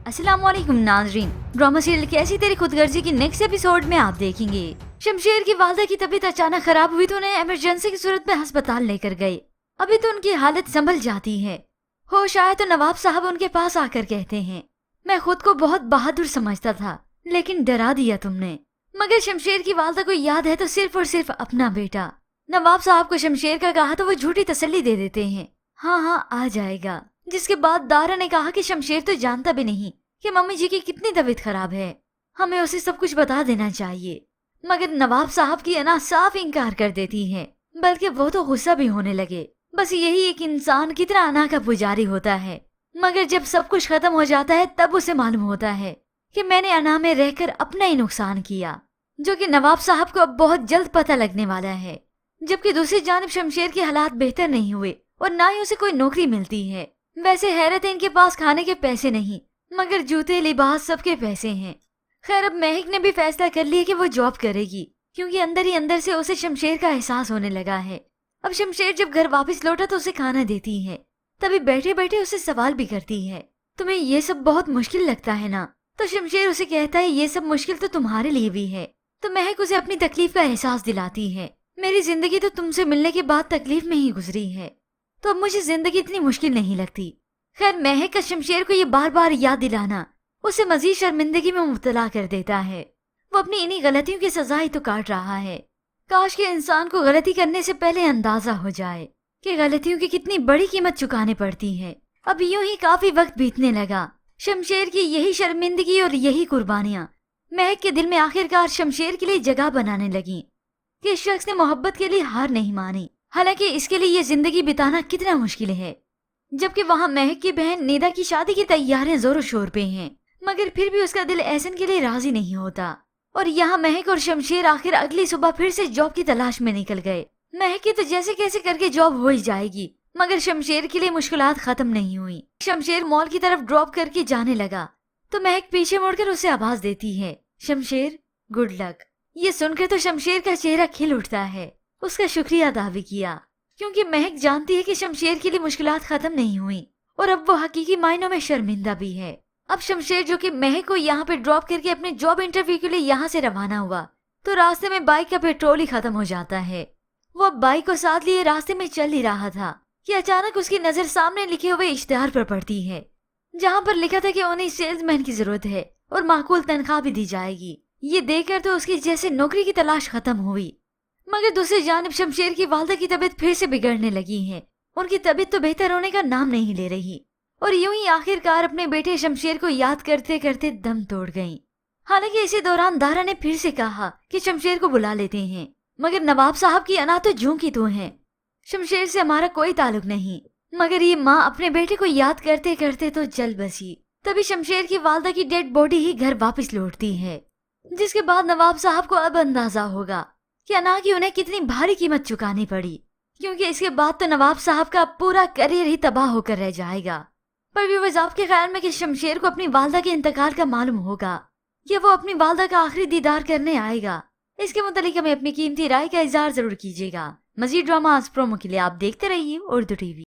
अस्सलाम वालेकुम नाजरीन। ड्रामा सीरियल कैसी तेरी खुदगर्जी की नेक्स्ट एपिसोड में आप देखेंगे। शमशेर की वालदा की तबीयत अचानक खराब हुई तो उन्हें इमरजेंसी की सूरत में अस्पताल लेकर गए। अभी तो उनकी हालत संभल जाती है। होश आए तो नवाब साहब उनके पास आकर कहते हैं, मैं खुद को बहुत बहादुर समझता था, लेकिन डरा दिया तुमने। मगर शमशेर की वालदा को याद है तो सिर्फ और सिर्फ अपना बेटा। नवाब साहब को शमशेर का कहा तो वो झूठी तसल्ली दे देते हैं, हाँ हाँ आ जाएगा। जिसके बाद दारा ने कहा कि शमशेर तो जानता भी नहीं कि मम्मी जी की कितनी तबीयत खराब है, हमें उसे सब कुछ बता देना चाहिए। मगर नवाब साहब की अना साफ इनकार कर देती है, बल्कि वो तो गुस्सा भी होने लगे। बस यही एक इंसान कितना अना का पुजारी होता है। मगर जब सब कुछ खत्म हो जाता है तब उसे मालूम होता है कि मैंने अना में रहकर अपना ही नुकसान किया, जो कि नवाब साहब को अब बहुत जल्द पता लगने वाला है। जबकि दूसरी जानिब शमशेर के हालात बेहतर नहीं हुए और ना ही उसे कोई नौकरी मिलती है। वैसे हैरत है इनके पास खाने के पैसे नहीं, मगर जूते लिबास सबके पैसे हैं। खैर अब महक ने भी फैसला कर लिया कि वो जॉब करेगी, क्योंकि अंदर ही अंदर से उसे शमशेर का एहसास होने लगा है। अब शमशेर जब घर वापस लौटा तो उसे खाना देती है, तभी बैठे बैठे उसे सवाल भी करती है, तुम्हें ये सब बहुत मुश्किल लगता है ना? तो शमशेर उसे कहता है, ये सब मुश्किल तो तुम्हारे लिए भी है। तो महक उसे अपनी तकलीफ का एहसास दिलाती है, मेरी जिंदगी तो तुमसे मिलने के बाद तकलीफ में ही गुजरी है, तो अब मुझे जिंदगी इतनी मुश्किल नहीं लगती। खैर महक का शमशेर को ये बार बार याद दिलाना उसे मजीद शर्मिंदगी में मुब्तला कर देता है। वो अपनी इन्हीं गलतियों की सजा ही तो काट रहा है। काश के इंसान को गलती करने से पहले अंदाजा हो जाए कि गलतियों की कितनी बड़ी कीमत चुकानी पड़ती है। अब यूं ही काफी वक्त बीतने लगा। शमशेर की यही शर्मिंदगी और यही कुर्बानियां महक के दिल में आखिरकार शमशेर के लिए जगह बनाने लगी कि इस शख्स ने मोहब्बत के लिए हार नहीं मानी, हालांकि इसके लिए ये जिंदगी बिताना कितना मुश्किल है। जबकि वहाँ महक की बहन निदा की शादी की तैयारियां जोरों शोर पे हैं, मगर फिर भी उसका दिल एहसन के लिए राजी नहीं होता। और यहाँ महक और शमशेर आखिर अगली सुबह फिर से जॉब की तलाश में निकल गए। महक की तो जैसे कैसे करके जॉब हो ही जाएगी, मगर शमशेर के लिए मुश्किलात खत्म नहीं हुई। शमशेर मॉल की तरफ ड्रॉप करके जाने लगा तो महक पीछे मुड़कर उसे आवाज देती है, शमशेर गुड लक। ये सुनकर तो शमशेर का चेहरा खिल उठता है। उसका शुक्रिया अदा भी किया, क्योंकि महक जानती है कि शमशेर के लिए मुश्किलात खत्म नहीं हुई और अब वो हकीकी मायनों में शर्मिंदा भी है। अब शमशेर जो कि महक को यहाँ पे ड्रॉप करके अपने जॉब इंटरव्यू के लिए यहाँ से रवाना हुआ तो रास्ते में बाइक का पेट्रोल ही खत्म हो जाता है। वो बाइक को साथ लिए रास्ते में चल ही रहा था कि अचानक उसकी नजर सामने लिखे हुए इश्तिहार पर पड़ती है, जहाँ पर लिखा था कि उन्हें सेल्समैन की जरूरत है और माकूल तनख्वाह भी दी जाएगी। ये देखकर तो उसकी जैसे नौकरी की तलाश खत्म हुई। मगर दूसरी जानिब शमशेर की वालदा की तबीयत फिर से बिगड़ने लगी है। उनकी तबीयत तो बेहतर होने का नाम नहीं ले रही और यूं ही आखिरकार अपने बेटे शमशेर को याद करते करते दम तोड़ गईं। हालांकि इसी दौरान दारा ने फिर से कहा कि शमशेर को बुला लेते हैं, मगर नवाब साहब की अना तो जूं की तू है, शमशेर से हमारा कोई ताल्लुक नहीं। मगर ये माँ अपने बेटे को याद करते करते तो जल बसी। तभी शमशेर की वालदा की डेड बॉडी ही घर वापस लौटती है, जिसके बाद नवाब साहब को अब अंदाजा होगा कि अना की उन्हें कितनी भारी कीमत चुकानी पड़ी, क्योंकि इसके बाद तो नवाब साहब का पूरा करियर ही तबाह होकर रह जाएगा। पर व्यूअर्स, आपके ख्याल में कि शमशेर को अपनी वालदा के इंतकाल का मालूम होगा या वो अपनी वालदा का आखिरी दीदार करने आएगा? इसके मुतालिक हमें अपनी कीमती राय का इज़हार जरूर कीजिएगा। मजीद ड्रामा प्रोमो के लिए आप देखते रहिए उर्दू टीवी।